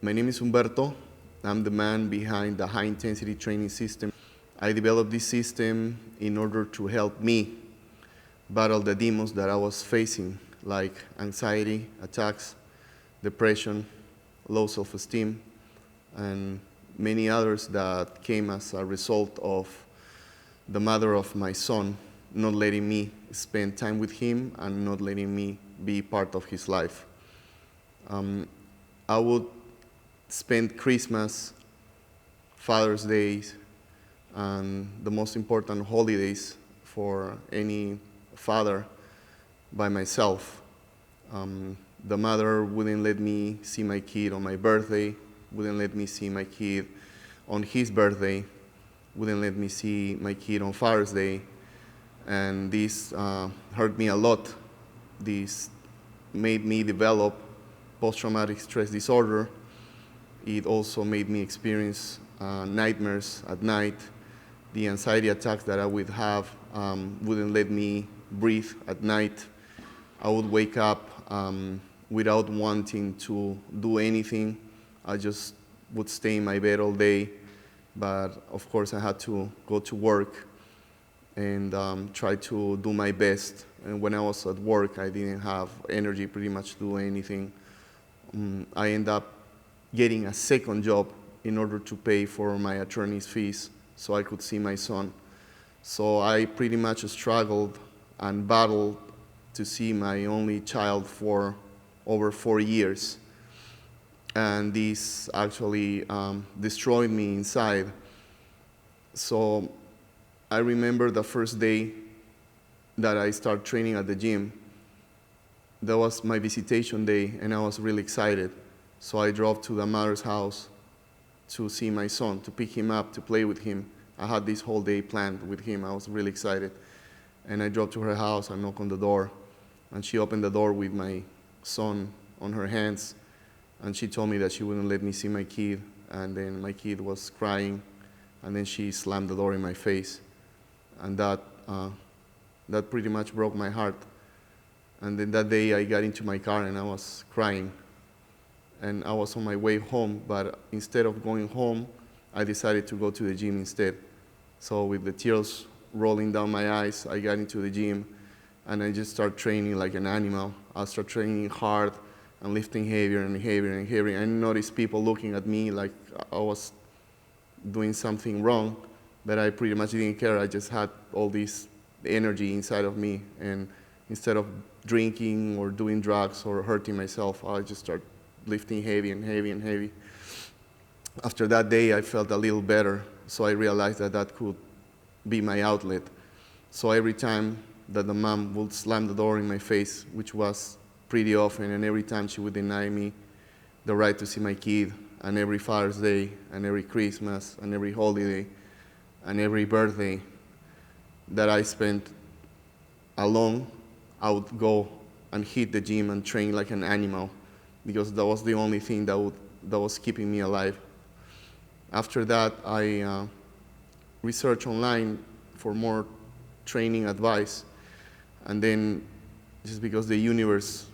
My name is Humberto. I'm the man behind the high intensity training system. I developed this system in order to help me battle the demons that I was facing, like anxiety attacks, depression, low self-esteem, and many others that came as a result of the mother of my son not letting me spend time with him and not letting me be part of his life. I would spend Christmas, Father's Day, and the most important holidays for any father by myself. The mother wouldn't let me see my kid on my birthday, wouldn't let me see my kid on his birthday, wouldn't let me see my kid on Father's Day, and this hurt me a lot. This made me develop post-traumatic stress disorder. It also made me experience nightmares at night. The anxiety attacks that I would have wouldn't let me breathe at night. I would wake up without wanting to do anything. I just would stay in my bed all day. But of course, I had to go to work and try to do my best. And when I was at work, I didn't have energy pretty much to do anything. I ended up getting a second job in order to pay for my attorney's fees so I could see my son. So I pretty much struggled and battled to see my only child for over 4 years. And this actually destroyed me inside. So I remember the first day that I started training at the gym. That was my visitation day, and I was really excited. So I drove to the mother's house to see my son, to pick him up, to play with him. I had this whole day planned with him. I was really excited. And I drove to her house, I knocked on the door, and she opened the door with my son on her hands, and she told me that she wouldn't let me see my kid, and then my kid was crying, and then she slammed the door in my face. And that pretty much broke my heart. And then that day I got into my car and I was crying. And I was on my way home, but instead of going home, I decided to go to the gym instead. So with the tears rolling down my eyes, I got into the gym and I just started training like an animal. I started training hard and lifting heavier and heavier and heavier. I noticed people looking at me like I was doing something wrong, but I pretty much didn't care. I just had all this energy inside of me, and instead of drinking or doing drugs or hurting myself, I just started lifting heavy and heavy and heavy. After that day, I felt a little better, so I realized that that could be my outlet. So every time that the mom would slam the door in my face, which was pretty often, and every time she would deny me the right to see my kid, and every Father's Day, and every Christmas, and every holiday, and every birthday that I spent alone, I would go and hit the gym and train like an animal, because that was the only thing that was keeping me alive. After that, I researched online for more training advice, and then just because the universe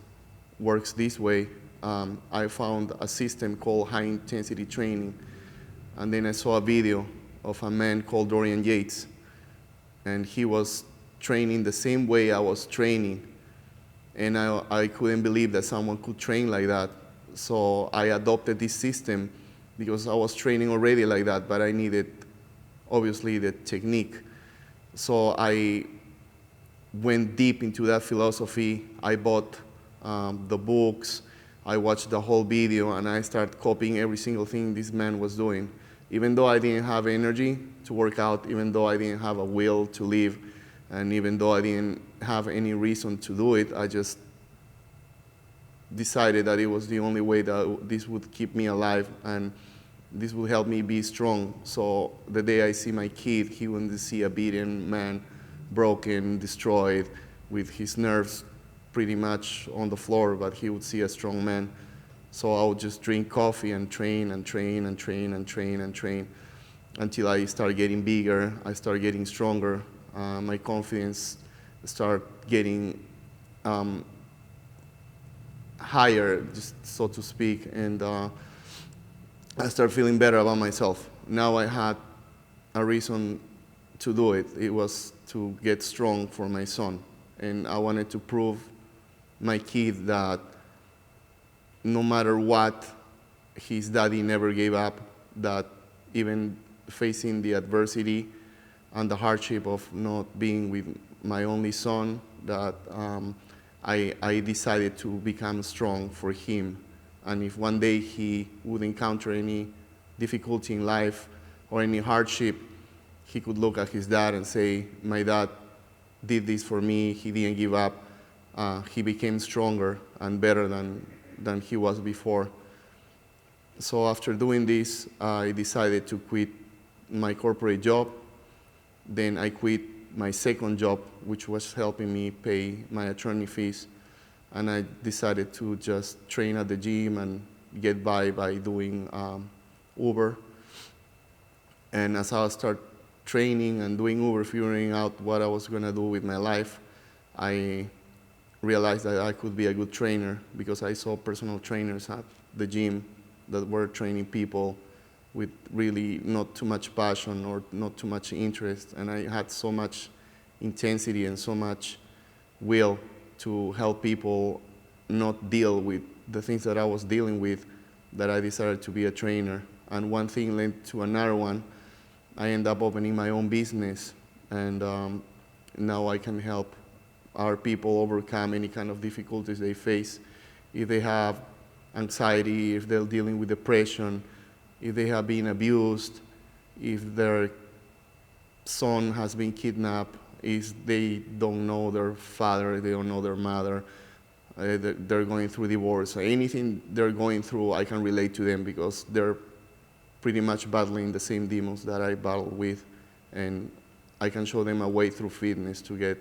works this way, I found a system called high intensity training, and then I saw a video of a man called Dorian Yates, and he was training the same way I was training, and I couldn't believe that someone could train like that. So I adopted this system because I was training already like that, but I needed, obviously, the technique. So I went deep into that philosophy. I bought the books, I watched the whole video, and I started copying every single thing this man was doing. Even though I didn't have energy to work out, even though I didn't have a will to live, and even though I didn't have any reason to do it, I just decided that it was the only way that this would keep me alive and this will help me be strong. So the day I see my kid, he wouldn't see a beaten man, broken, destroyed, with his nerves pretty much on the floor, but he would see a strong man. So I would just drink coffee and train and train and train and train and train until I started getting bigger, I started getting stronger, my confidence started getting higher, just so to speak, and I started feeling better about myself. Now I had a reason to do it. It was to get strong for my son. And I wanted to prove my kid that no matter what, his daddy never gave up, that even facing the adversity and the hardship of not being with my only son, that I decided to become strong for him. And if one day he would encounter any difficulty in life or any hardship, he could look at his dad and say, my dad did this for me, he didn't give up, he became stronger and better than he was before. So after doing this, I decided to quit my corporate job. Then I quit my second job, which was helping me pay my attorney fees. And I decided to just train at the gym and get by doing Uber. And as I started training and doing Uber, figuring out what I was going to do with my life, I realized that I could be a good trainer because I saw personal trainers at the gym that were training people with really not too much passion or not too much interest. And I had so much intensity and so much will to help people not deal with the things that I was dealing with, that I decided to be a trainer. And one thing led to another one. I ended up opening my own business, and now I can help our people overcome any kind of difficulties they face. If they have anxiety, if they're dealing with depression, if they have been abused, if their son has been kidnapped, if they don't know their father, they don't know their mother, they're going through divorce, anything they're going through, I can relate to them because they're pretty much battling the same demons that I battle with, and I can show them a way through fitness to get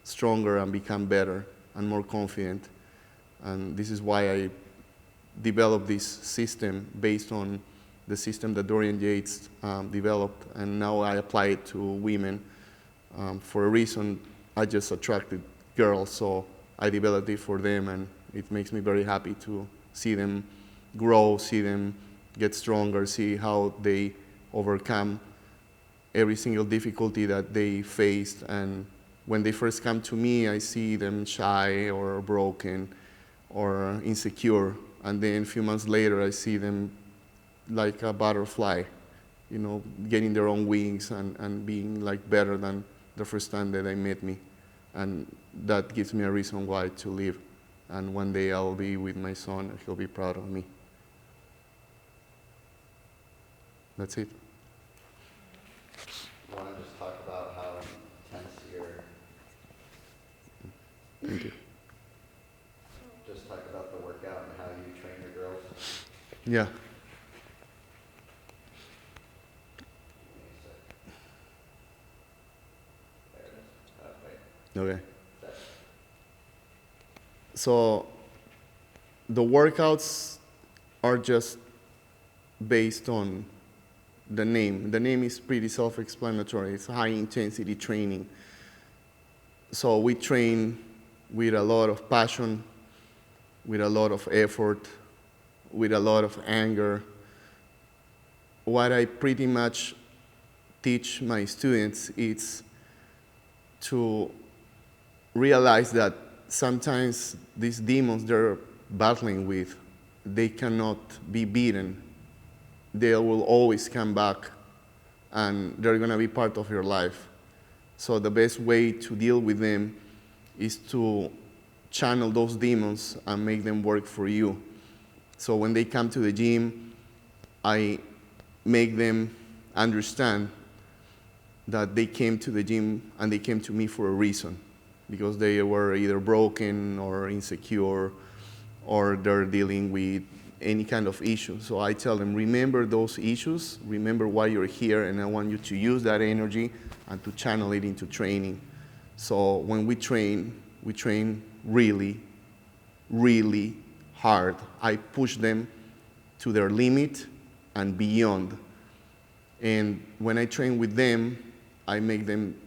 stronger and become better and more confident. And this is why I developed this system based on the system that Dorian Yates developed, and now I apply it to women. For a reason, I just attracted girls, so I developed it for them, and it makes me very happy to see them grow, see them get stronger, see how they overcome every single difficulty that they faced. And when they first come to me, I see them shy or broken or insecure, and then a few months later, I see them like a butterfly, you know, getting their own wings and being like better than the first time that they met me. And that gives me a reason why to live. And one day I'll be with my son and he'll be proud of me. That's it. I want to just talk about how intense your... Thank you. Just talk about the workout and how you train your girls. Yeah. Okay. So the workouts are just based on the name. The name is pretty self-explanatory. It's high intensity training. So we train with a lot of passion, with a lot of effort, with a lot of anger. What I pretty much teach my students is to realize that sometimes these demons they're battling with, they cannot be beaten. They will always come back, and they're going to be part of your life. So the best way to deal with them is to channel those demons and make them work for you. So when they come to the gym, I make them understand that they came to the gym and they came to me for a reason, because they were either broken or insecure or they're dealing with any kind of issue. So I tell them, remember those issues, remember why you're here, and I want you to use that energy and to channel it into training. So when we train really, really hard. I push them to their limit and beyond. And when I train with them, I make them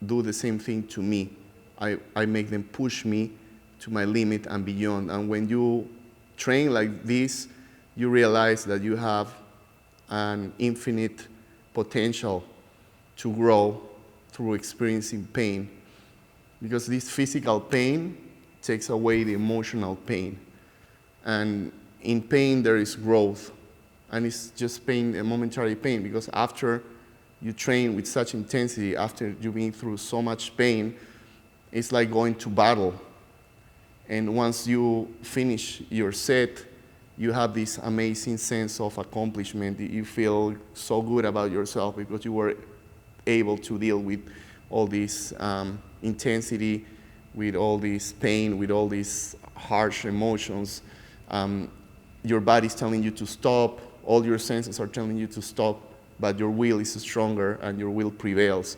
do the same thing to me. I make them push me to my limit and beyond. And when you train like this, you realize that you have an infinite potential to grow through experiencing pain, because this physical pain takes away the emotional pain. And in pain, there is growth. And it's just pain, a momentary pain, because after you train with such intensity, after you've been through so much pain, it's like going to battle. And once you finish your set, you have this amazing sense of accomplishment. You feel so good about yourself because you were able to deal with all this intensity, with all this pain, with all these harsh emotions. Your body's telling you to stop, all your senses are telling you to stop, but your will is stronger and your will prevails.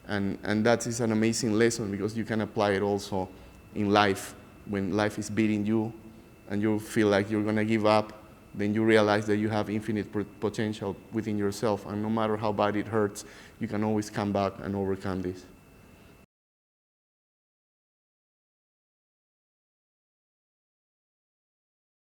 And that is an amazing lesson, because you can apply it also in life. When life is beating you and you feel like you're going to give up, then you realize that you have infinite potential within yourself. And no matter how bad it hurts, you can always come back and overcome this.